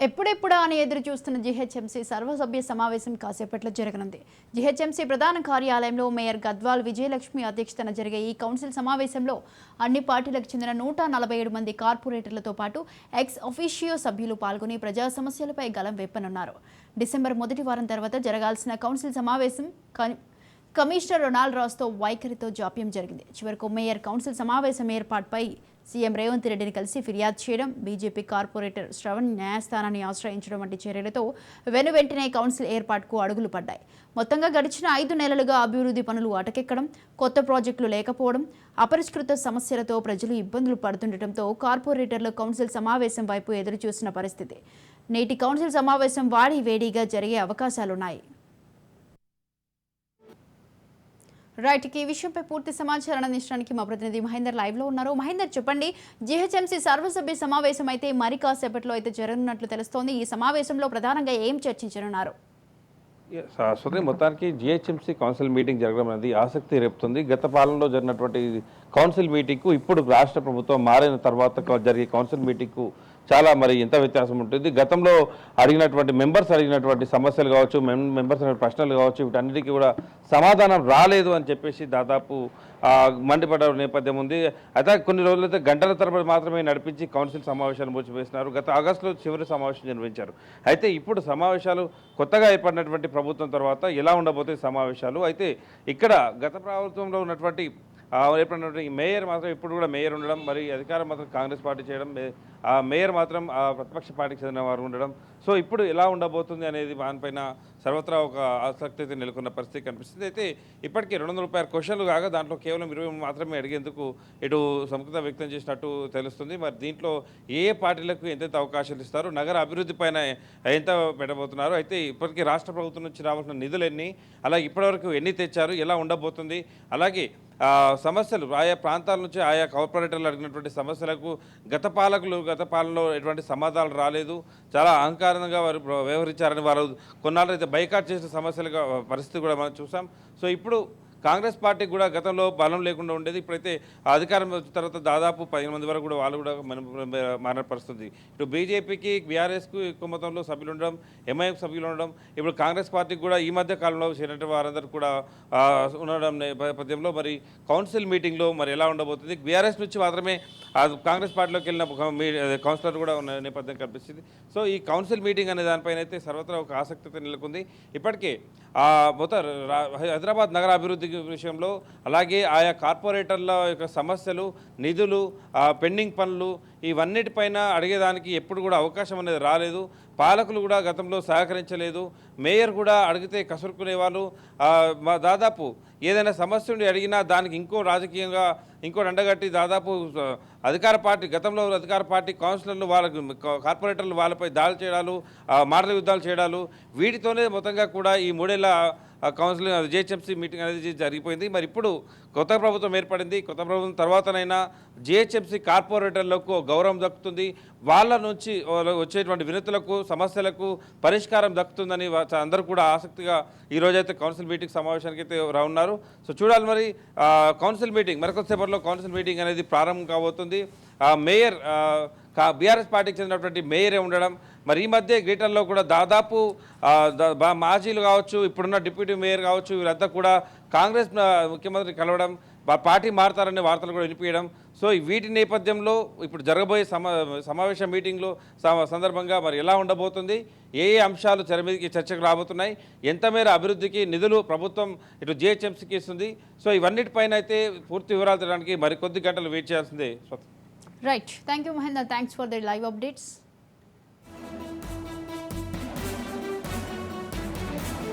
ఎప్పుడెప్పుడా అని ఎదురు చూస్తున్న జీహెచ్ఎంసీ సర్వసభ్య సమావేశం కాసేపట్లో జరగనుంది. జీహెచ్ఎంసీ ప్రధాన కార్యాలయంలో మేయర్ గద్వాల్ విజయలక్ష్మి అధ్యక్షతన జరిగే ఈ కౌన్సిల్ సమావేశంలో అన్ని పార్టీలకు చెందిన 147 మంది కార్పొరేటర్లతో పాటు ఎక్స్ అఫీషియో సభ్యులు పాల్గొని ప్రజా సమస్యలపై గలం వెప్పనున్నారు. డిసెంబర్ మొదటి వారం తర్వాత జరగాల్సిన కౌన్సిల్ సమావేశం కమిషనర్ రొనాల్డ్ రాస్తో వైఖరితో జాప్యం జరిగింది. చివరకు మేయర్ కౌన్సిల్ సమావేశం ఏర్పాటుపై సీఎం రేవంత్ రెడ్డిని కలిసి ఫిర్యాదు చేయడం, బీజేపీ కార్పొరేటర్ శ్రవణ్ న్యాయస్థానాన్ని ఆశ్రయించడం వంటి చర్యలతో వెంటనే కౌన్సిల్ ఏర్పాటుకు అడుగులు పడ్డాయి. మొత్తంగా గడిచిన 5 నెలలుగా అభివృద్ధి పనులు అటకెక్కడం, కొత్త ప్రాజెక్టులు లేకపోవడం, అపరిష్కృత సమస్యలతో ప్రజలు ఇబ్బందులు పడుతుండటంతో కార్పొరేటర్లు కౌన్సిల్ సమావేశం వైపు ఎదురుచూసిన పరిస్థితి. నేటి కౌన్సిల్ సమావేశం వేడిగా జరిగే అవకాశాలున్నాయి. రైట్, ఈ విషయంపై పూర్తి సమాచారం అందించడానికి మా ప్రతినిధి మహేందర్ లైవ్లో ఉన్నారు. మహేందర్, చెప్పండి, జీహెచ్ఎంసీ సర్వసభ్య సమావేశం అయితే మరి కాసేపట్లో అయితే జరగనున్నట్లు తెలుస్తోంది. ఈ సమావేశంలో ప్రధానంగా ఏం చర్చించనున్నారు? మొత్తానికి జీహెచ్ఎంసీ కౌన్సిల్ మీటింగ్ జరగడం అనేది ఆసక్తి రేపుతుంది. గత పాలనలో జరిగినటువంటి కౌన్సిల్ మీటింగ్కు ఇప్పుడు రాష్ట్ర ప్రభుత్వం మారిన తర్వాత జరిగే కౌన్సిల్ మీటింగ్కు చాలా ఎంత వ్యత్యాసం ఉంటుంది. గతంలో అడిగినటువంటి సమస్యలు కావచ్చు, మెంబర్స్ ప్రశ్నలు కావచ్చు, వీటన్నిటికీ కూడా సమాధానం రాలేదు అని చెప్పేసి దాదాపు మండిపడ్డ నేపథ్యం ఉంది. అయితే కొన్ని రోజులైతే గంటల తరబడి మాత్రమే నడిపించి కౌన్సిల్ సమావేశాలు మూసివేసినారు. గత ఆగస్టులో చివరి సమావేశం నిర్వహించారు. అయితే ఇప్పుడు సమావేశాలు కొత్తగా ఏర్పడినటువంటి ప్రభుత్వం తర్వాత ఎలా ఉండబోతాయి సమావేశాలు. అయితే ఇక్కడ గత ప్రభుత్వంలో ఉన్నటువంటి ఏర్పడినటువంటి మేయర్ మాత్రం ఇప్పుడు కూడా మేయర్ ఉండడం, మరి అధికారం మాత్రం కాంగ్రెస్ పార్టీ చేయడం, ఆ మేయర్ మాత్రం ప్రతిపక్ష పార్టీకి చెందిన వారు ఉండడం. సో ఇప్పుడు ఎలా ఉండబోతుంది అనేది దానిపైన సర్వత్రా ఒక ఆసక్తి నెలకొన్న పరిస్థితి కనిపిస్తుంది. అయితే ఇప్పటికీ 200 రూపాయల క్వశ్చన్లు కాగా దాంట్లో కేవలం 20 మాత్రమే అడిగేందుకు ఇటు సముఖత వ్యక్తం చేసినట్టు తెలుస్తుంది. మరి దీంట్లో ఏ పార్టీలకు ఎంతెంత అవకాశాలు ఇస్తారు, నగర అభివృద్ధి పైన ఎంత పెట్టబోతున్నారు, అయితే ఇప్పటికీ రాష్ట్ర ప్రభుత్వం నుంచి రావాల్సిన నిధులు ఎన్ని, అలాగే ఇప్పటివరకు ఎన్ని తెచ్చారు, ఎలా ఉండబోతుంది, అలాగే సమస్యలు ఆయా ప్రాంతాల నుంచి ఆయా కార్పొరేటర్లు అడిగినటువంటి సమస్యలకు గత పాలనలో ఎటువంటి సమాధానాలు రాలేదు, చాలా అహంకారంగా వారు వ్యవహరించారని వారు కొన్నాళ్ళు అయితే బైకాట్ చేసిన సమస్యలుగా పరిస్థితి కూడా మనం చూసాం. సో ఇప్పుడు కాంగ్రెస్ పార్టీకి కూడా గతంలో బలం లేకుండా ఉండేది. ఇప్పుడైతే అధికారం వచ్చిన తర్వాత దాదాపు 15 మంది వరకు కూడా వాళ్ళు కూడా మారిన పరిస్థితి. ఇటు బీజేపీకి, బీఆర్ఎస్కు ఎక్కువ మొత్తంలో సభ్యులు ఉండడం, ఎంఐఎం సభ్యులు ఉండడం, ఇప్పుడు కాంగ్రెస్ పార్టీకి కూడా ఈ మధ్య కాలంలో చేరినట్టు వారందరూ కూడా ఉండడం నేపథ్యంలో మరి కౌన్సిల్ మీటింగ్లో మరి ఎలా ఉండబోతుంది. బీఆర్ఎస్ నుంచి మాత్రమే కాంగ్రెస్ పార్టీలోకి వెళ్ళిన కౌన్సిలర్ కూడా ఉన్న నేపథ్యం కనిపిస్తుంది. సో ఈ కౌన్సిల్ మీటింగ్ అనే దానిపైన అయితే సర్వత్రా ఒక ఆసక్తి నెలకొంది. ఇప్పటికే మొత్తం హైదరాబాద్ నగర అభివృద్ధి విషయంలో, అలాగే ఆయా కార్పొరేటర్ల యొక్క సమస్యలు, నిధులు, పెండింగ్ పనులు, ఇవన్నిటిపైన అడిగేదానికి ఎప్పుడు కూడా అవకాశం అనేది రాలేదు. పాలకులు కూడా గతంలో సహకరించలేదు. మేయర్ కూడా అడిగితే కసురుకునే వాళ్ళు. దాదాపు ఏదైనా సమస్య ఉండి అడిగినా దానికి రాజకీయంగా ఇంకోటి అండగట్టి దాదాపు గతంలో అధికార పార్టీ కౌన్సిలర్లు కార్పొరేటర్లు వాళ్ళపై దాడులు చేయడాలు, మాటల యుద్ధాలు చేయడాలు, వీటితోనే మొత్తంగా కూడా ఈ 3 ఏళ్ల కౌన్సిల్ జీహెచ్ఎంసీ మీటింగ్ అనేది జరిగిపోయింది. మరి ఇప్పుడు కొత్త ప్రభుత్వం ఏర్పడింది. కొత్త ప్రభుత్వం తర్వాతనైనా జీహెచ్ఎంసీ కార్పొరేటర్లకు గౌరవం దక్కుతుంది, వాళ్ళ నుంచి వచ్చేటువంటి వినతులకు, సమస్యలకు పరిష్కారం దక్కుతుందని అందరూ కూడా ఆసక్తిగా ఈరోజైతే కౌన్సిల్ మీటింగ్ సమావేశానికి అయితే ఉన్నారు. సో చూడాలి మరి కౌన్సిల్ మీటింగ్ మరికొద్దిసేపట్లో కౌన్సిల్ మీటింగ్ అనేది ప్రారంభం కాబోతుంది. మేయర్ బీఆర్ఎస్ పార్టీకి చెందినటువంటి మేయరే ఉండడం, మరి ఈ మధ్య గ్రేటర్లో కూడా దాదాపు మాజీలు కావచ్చు, ఇప్పుడున్న డిప్యూటీ మేయర్ కావచ్చు, వీళ్ళంతా కూడా కాంగ్రెస్ ముఖ్యమంత్రి కలవడం, పార్టీ మారుతారనే వార్తలు కూడా వినిపించడం. సో వీటి నేపథ్యంలో ఇప్పుడు జరగబోయే సమావేశ మీటింగ్లో సందర్భంగా మరి ఎలా ఉండబోతుంది, ఏ అంశాలు చర్చకు రాబోతున్నాయి, ఎంత మేర అభివృద్ధికి నిధులు ప్రభుత్వం ఇటు జీహెచ్ఎంసీకి ఇస్తుంది. సో ఇవన్నిటిపైన అయితే పూర్తి వివరాలు తెలడానికి మరి కొద్ది గంటలు వెయిట్ చేయాల్సిందే. Right, thank you Mahender, thanks for the live updates.